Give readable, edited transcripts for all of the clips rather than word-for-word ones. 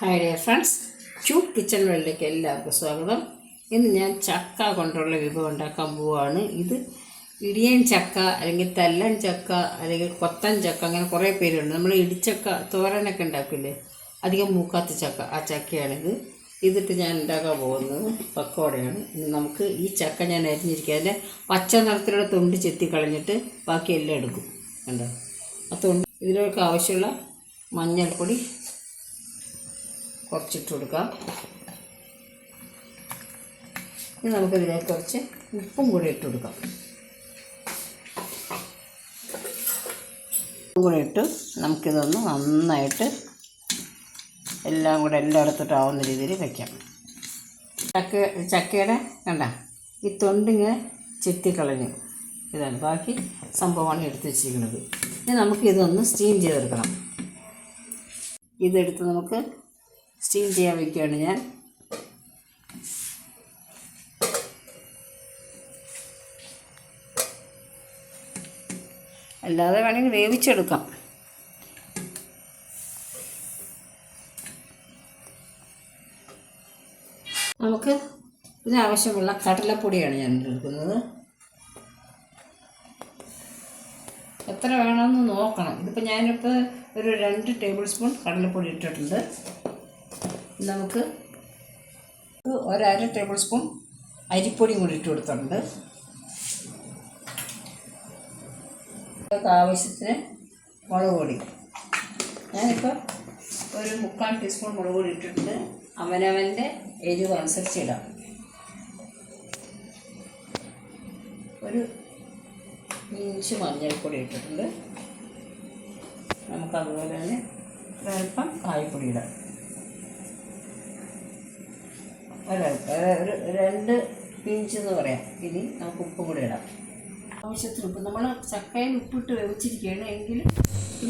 Hi dear friends, cute kitchen വേൾഡിലേക്ക് എല്ലാവർക്കും സ്വാഗതം. ഇന്ന് ഞാൻ ചക്ക കൊണ്ടുള്ള വിഭവം ഉണ്ടാക്കാൻ പോവുകയാണ്. ഇത് ഇടിയൻ ചക്ക അല്ലെങ്കിൽ തല്ലൻ ചക്ക അല്ലെങ്കിൽ കൊത്തൻ ചക്ക, അങ്ങനെ കുറേ പേരുണ്ട്. നമ്മൾ ഇടിച്ചക്ക തോരനൊക്കെ ഉണ്ടാക്കില്ലേ, അധികം മൂക്കാത്ത ചക്ക, ആ ചക്കയാണിത്. ഇതിട്ട് ഞാൻ ഉണ്ടാക്കാൻ പോകുന്നത് പക്കോടയാണ്. ഇന്ന് നമുക്ക് ഈ ചക്ക ഞാൻ അരിഞ്ഞിരിക്കുക, അതിൻ്റെ പച്ച നിറത്തിലുള്ള തൊണ്ട് ചെത്തി കളഞ്ഞിട്ട് ബാക്കി എല്ലാം എടുക്കും. കണ്ടോ, ആ തൊണ്ട്. ഇതിലേക്ക് ആവശ്യമുള്ള മഞ്ഞൾപ്പൊടി കുറച്ചിട്ട് കൊടുക്കാം. ഇനി നമുക്കിതിലേക്ക് കുറച്ച് ഉപ്പും കൂടി ഇട്ട് കൊടുക്കാം. ഉപ്പും കൂടി ഇട്ട് നമുക്കിതൊന്ന് നന്നായിട്ട് എല്ലാം കൂടെ എല്ലായിടത്തോട്ടാവുന്ന രീതിയിൽ വയ്ക്കാം. ചക്കയുടെ കണ്ട ഈ തൊണ്ടിങ്ങനെ ചെത്തിക്കളഞ്ഞു, ഇതാണ് ബാക്കി സംഭവമാണ് എടുത്ത് വെച്ചിരിക്കുന്നത്. ഇനി നമുക്കിതൊന്ന് സ്റ്റീം ചെയ്തെടുക്കണം. ഇതെടുത്ത് നമുക്ക് സ്റ്റീം ചെയ്യാൻ വയ്ക്കുകയാണ് ഞാൻ. അല്ലാതെ വേണമെങ്കിൽ വേവിച്ചെടുക്കാം. നമുക്ക് ഇതിനാവശ്യമുള്ള കടലപ്പൊടിയാണ് ഞാൻ എടുക്കുന്നത്. എത്ര വേണമെന്ന് നോക്കണം. ഇതിപ്പോൾ ഞാനിപ്പോൾ ഒരു 2 ടേബിൾ സ്പൂൺ കടലപ്പൊടി ഇട്ടിട്ടുണ്ട്. നമുക്ക് 1/2 ടേബിൾ സ്പൂൺ അരിപ്പൊടിയും കൂടി ഇട്ട് കൊടുത്തിട്ടുണ്ട്. ആവശ്യത്തിന് മുളക് പൊടി ഞാനിപ്പോൾ ഒരു 3/4 ടീസ്പൂൺ മുളക് പൊടി ഇട്ടിട്ടുണ്ട്. അവനവൻ്റെ എരിവ് അനുസരിച്ച് ഇടാം. ഒരു ഇഞ്ച് മഞ്ഞൾപ്പൊടി ഇട്ടിട്ടുണ്ട്. നമുക്കതുപോലെ തന്നെ ഒരൽപ്പം കായപ്പൊടി ഇടാം. ഒരു 2 പിഞ്ച് എന്ന് പറയാം. ഇനി നമുക്ക് ഉപ്പും കൂടി ഇടാം. ആവശ്യത്തിന് ഉപ്പ്. നമ്മൾ ചക്കയിൽ ഉപ്പിട്ട് വേവിച്ചിരിക്കുകയാണ് എങ്കിൽ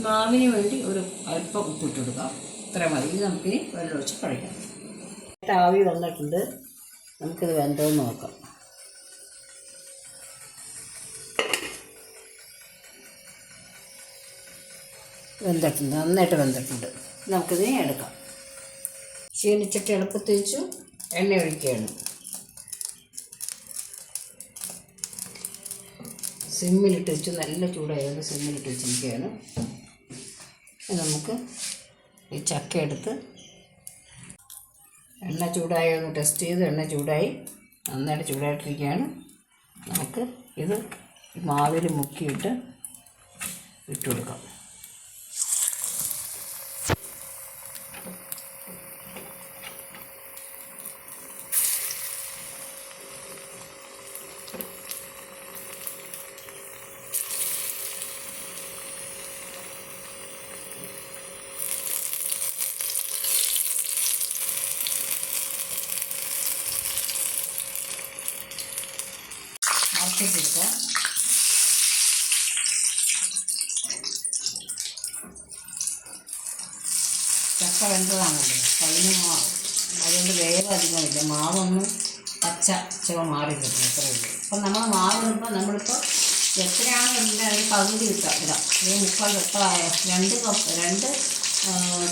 മാവിന് വേണ്ടി ഒരു അല്പം ഉപ്പിട്ട് കൊടുക്കാം. ഇത്ര മതി. ഇത് നമുക്കിനി വെള്ളം ഒഴിച്ച് കഴിക്കാം. ആവി വന്നിട്ടുണ്ട്. നമുക്കിത് വെന്തോന്ന് നോക്കാം. വെന്തിട്ടുണ്ട്, നന്നായിട്ട് വെന്തിട്ടുണ്ട്. നമുക്കിതിനെ എടുക്കാം. ചീനിച്ചിട്ട് എളുപ്പത്തിൽ വെച്ചു എണ്ണ ഒഴിക്കുകയാണ്. സിമ്മിലിട്ട് വെച്ച് നല്ല ചൂടായത് സിമ്മിലിട്ട് വെച്ചിരിക്കുകയാണ്. നമുക്ക് ഈ ചക്ക എടുത്ത് എണ്ണ ചൂടായോ എന്ന് ടെസ്റ്റ് ചെയ്ത്, എണ്ണ ചൂടായി, നന്നായിട്ട് ചൂടായിട്ടിരിക്കുകയാണ്. നമുക്ക് ഇത് മാവിൽ മുക്കിയിട്ട് ഇട്ട് കൊടുക്കാം. എടുക്കാം. ചക്ക വെന്തതാണല്ലോ, അതിന് അതുകൊണ്ട് വേഗം അധികമില്ല. മാവൊന്നും പച്ച ചുവ മാറി കിട്ടും, അത്രയേ ഉള്ളൂ. അപ്പം നമ്മൾ മാവ് ഇടുമ്പോൾ നമ്മളിപ്പോൾ എത്രയാണ് ഇല്ല അതിന് പകുതി ഇടാം. ഇത് 3/4 കപ്പായ 2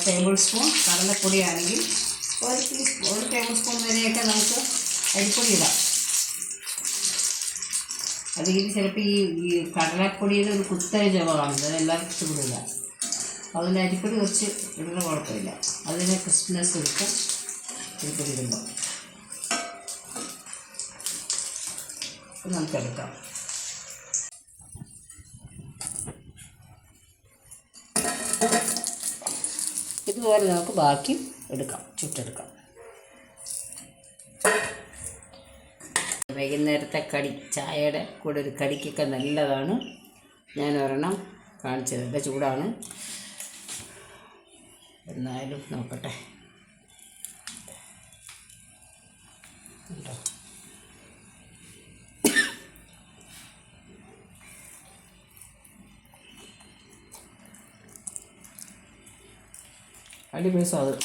ടേബിൾ സ്പൂൺ കടലപ്പൊടിയാണെങ്കിൽ 1 ടേബിൾ സ്പൂൺ വരെയൊക്കെ നമുക്ക് അരിപ്പൊടി ഇടാം. അതിൽ ചിലപ്പോൾ ഈ കടലപ്പൊടിയുടെ ഒരു കുത്തരി ചുവ കാണുന്നത് എല്ലാവർക്കും ഇഷ്ടപ്പെടില്ല. അതുകൊണ്ട് അരിപ്പൊടി കുറച്ച് ഇടുന്ന കുഴപ്പമില്ല. അതിന് ക്രിസ്പിനെസ് എടുക്കും അരിപ്പൊടി ഇടുമ്പോൾ. നമുക്കെടുക്കാം. ഇതുപോലെ നമുക്ക് ബാക്കി എടുക്കാം, ചുട്ടെടുക്കാം. വൈകുന്നേരത്തെ കടി, ചായയുടെ കൂടെ ഒരു കടിക്കൊക്കെ നല്ലതാണ്. ഞാൻ ഒരെണ്ണം കാണിച്ചത്. എൻ്റെ ചൂടാണ്, എന്നാലും നോക്കട്ടെ. അടിപൊളി സ്വാദ്.